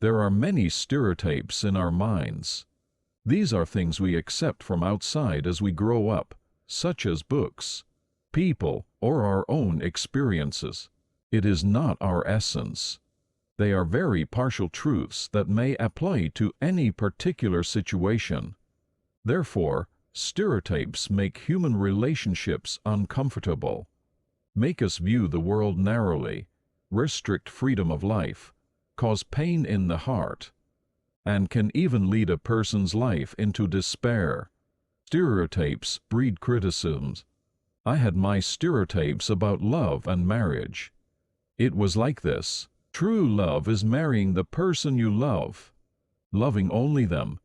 There are many stereotypes in our minds. These are things we accept from outside as we grow up, such as books, people, or our own experiences. It is not our essence. They are very partial truths that may apply to any particular situation. Therefore, stereotypes make human relationships uncomfortable, make us view the world narrowly, restrict freedom of life, cause pain in the heart, and can even lead a person's life into despair. Stereotypes breed criticisms. I had my stereotypes about love and marriage. It was like this: true love is marrying the person you love, loving only them,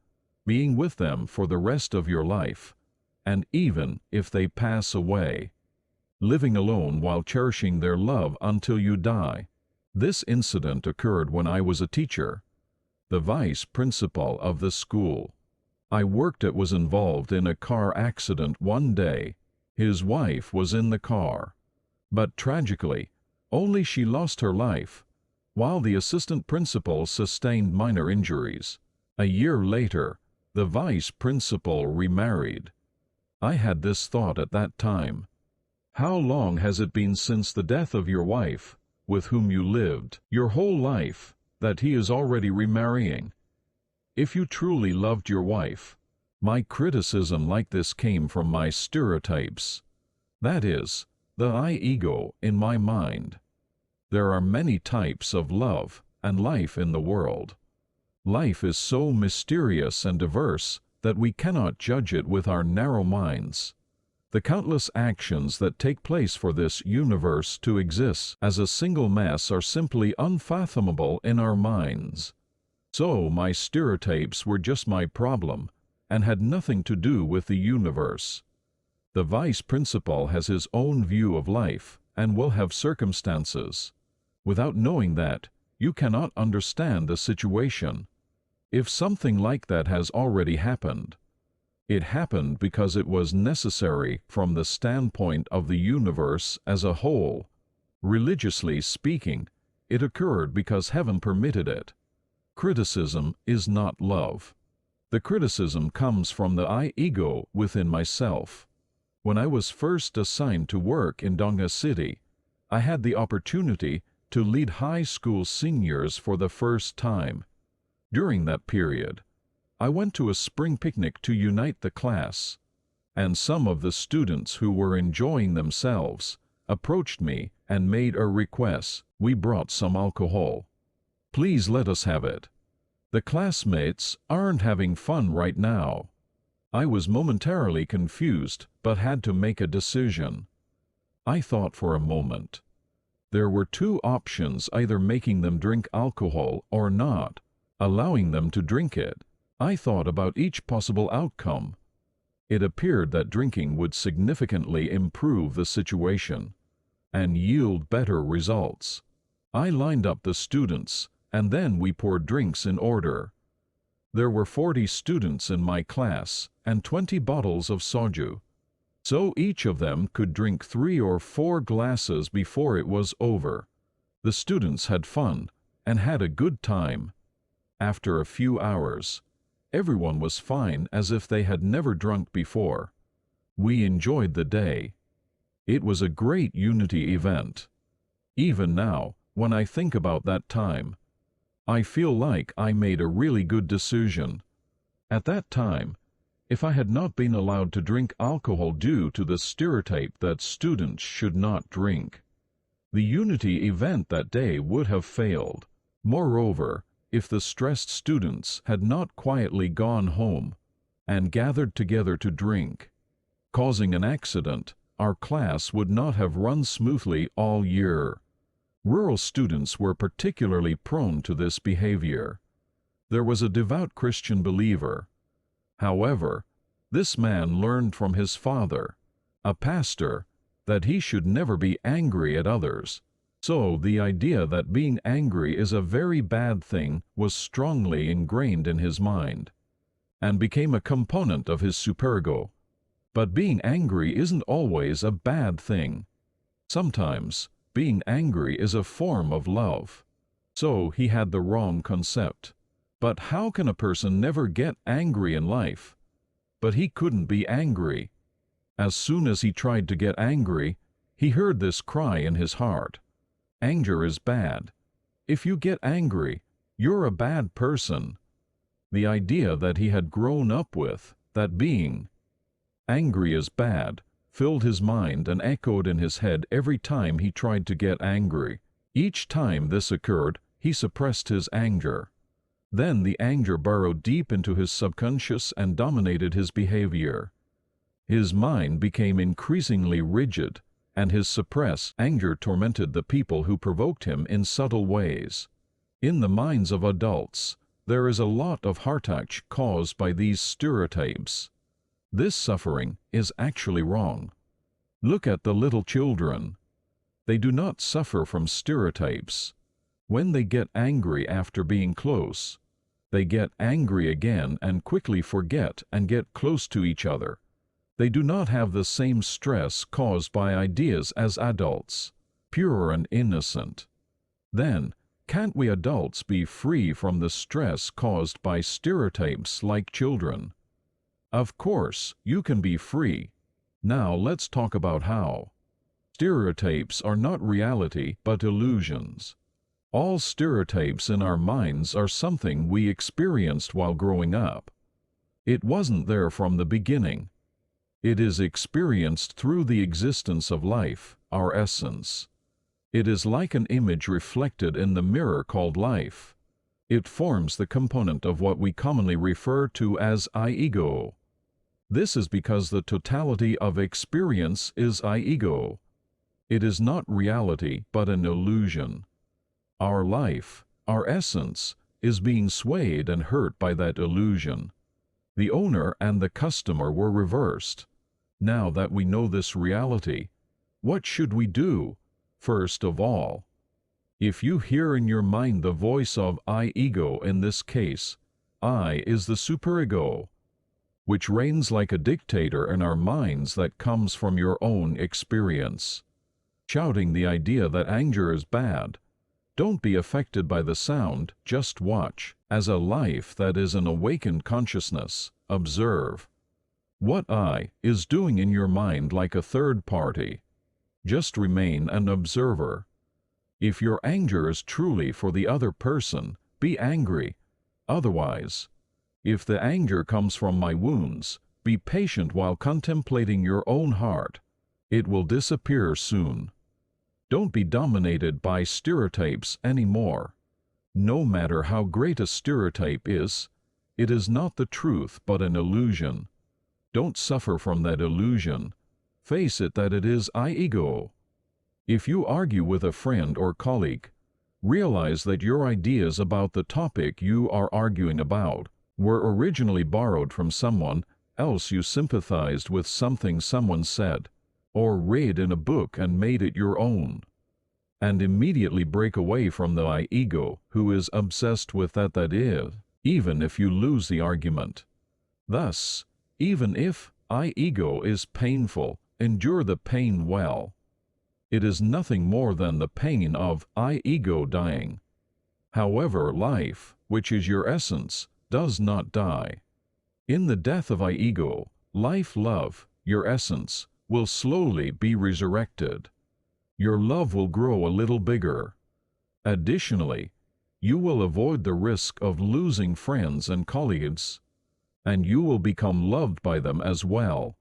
being with them for the rest of your life, and even if they pass away, living alone while cherishing their love until you die. This incident occurred when I was a teacher, the vice principal of the school I worked at was involved in a car accident one day. His wife was in the car, but tragically, only she lost her life, while the assistant principal sustained minor injuries. A year later, the vice principal remarried. I had this thought at that time: how long has it been since the death of your wife, with whom you lived your whole life, that he is already remarrying? If you truly loved your wife, my criticism like this came from my stereotypes. That is, the I-ego in my mind. There are many types of love and life in the world. Life is so mysterious and diverse that we cannot judge it with our narrow minds. The countless actions that take place for this universe to exist as a single mass are simply unfathomable in our minds. So my stereotypes were just my problem and had nothing to do with the universe. The vice principal has his own view of life and will have circumstances. Without knowing that, you cannot understand the situation. If something like that has already happened, it happened because it was necessary from the standpoint of the universe as a whole. Religiously speaking, it occurred because heaven permitted it. Criticism is not love. The criticism comes from the I-ego within myself. When I was first assigned to work in Dongha City, I had the opportunity to lead high school seniors for the first time. During that period, I went to a spring picnic to unite the class, and some of the students who were enjoying themselves approached me and made a request. We brought some alcohol. Please let us have it. The classmates aren't having fun right now. I was momentarily confused, but had to make a decision. I thought for a moment. There were two options: either making them drink alcohol or not, allowing them to drink it. I thought about each possible outcome. It appeared that drinking would significantly improve the situation and yield better results. I lined up the students, and then we poured drinks in order. There were 40 students in my class and 20 bottles of soju, so each of them could drink 3 or 4 glasses before it was over. The students had fun and had a good time. After a few hours, everyone was fine as if they had never drunk before. We enjoyed the day. It was a great unity event. Even now, when I think about that time, I feel like I made a really good decision. At that time, if I had not been allowed to drink alcohol due to the stereotype that students should not drink, the unity event that day would have failed. Moreover, if the stressed students had not quietly gone home and gathered together to drink, causing an accident, our class would not have run smoothly all year. Rural students were particularly prone to this behavior. There was a devout Christian believer. However, this man learned from his father, a pastor, that he should never be angry at others. So the idea that being angry is a very bad thing was strongly ingrained in his mind and became a component of his superego. But being angry isn't always a bad thing. Sometimes being angry is a form of love. So he had the wrong concept. But how can a person never get angry in life? But he couldn't be angry. As soon as he tried to get angry, he heard this cry in his heart. Anger is bad. If you get angry, you're a bad person. The idea that he had grown up with, that being angry is bad, filled his mind and echoed in his head every time he tried to get angry. Each time this occurred, he suppressed his anger. Then the anger burrowed deep into his subconscious and dominated his behavior. His mind became increasingly rigid, and his suppressed anger tormented the people who provoked him in subtle ways. In the minds of adults, there is a lot of heartache caused by these stereotypes. This suffering is actually wrong. Look at the little children. They do not suffer from stereotypes. When they get angry after being close, they get angry again and quickly forget and get close to each other. They do not have the same stress caused by ideas as adults, pure and innocent. Then, can't we adults be free from the stress caused by stereotypes like children? Of course, you can be free. Now let's talk about how. Stereotypes are not reality but illusions. All stereotypes in our minds are something we experienced while growing up. It wasn't there from the beginning. It is experienced through the existence of life, our essence. It is like an image reflected in the mirror called life. It forms the component of what we commonly refer to as I-ego. This is because the totality of experience is I-ego. It is not reality but an illusion. Our life, our essence, is being swayed and hurt by that illusion. The owner and the customer were reversed. Now that we know this reality, what should we do? First of all, if you hear in your mind the voice of I-ego, in this case, I is the superego, which reigns like a dictator in our minds that comes from your own experience, shouting the idea that anger is bad. Don't be affected by the sound, just watch, as a life that is an awakened consciousness, observe what I is doing in your mind like a third party. Just remain an observer. If your anger is truly for the other person, be angry. Otherwise, if the anger comes from my wounds, be patient while contemplating your own heart. It will disappear soon. Don't be dominated by stereotypes anymore. No matter how great a stereotype is, it is not the truth but an illusion. Don't suffer from that illusion. Face it that it is I-ego. If you argue with a friend or colleague, realize that your ideas about the topic you are arguing about were originally borrowed from someone else. You sympathized with something someone said, or read in a book and made it your own. And immediately break away from the I-ego who is obsessed with that is, even if you lose the argument. Thus, even if I-ego is painful, endure the pain well. It is nothing more than the pain of I-ego dying. However, life, which is your essence, does not die. In the death of I-ego, life, love, your essence, will slowly be resurrected. Your love will grow a little bigger. Additionally, you will avoid the risk of losing friends and colleagues, and you will become loved by them as well.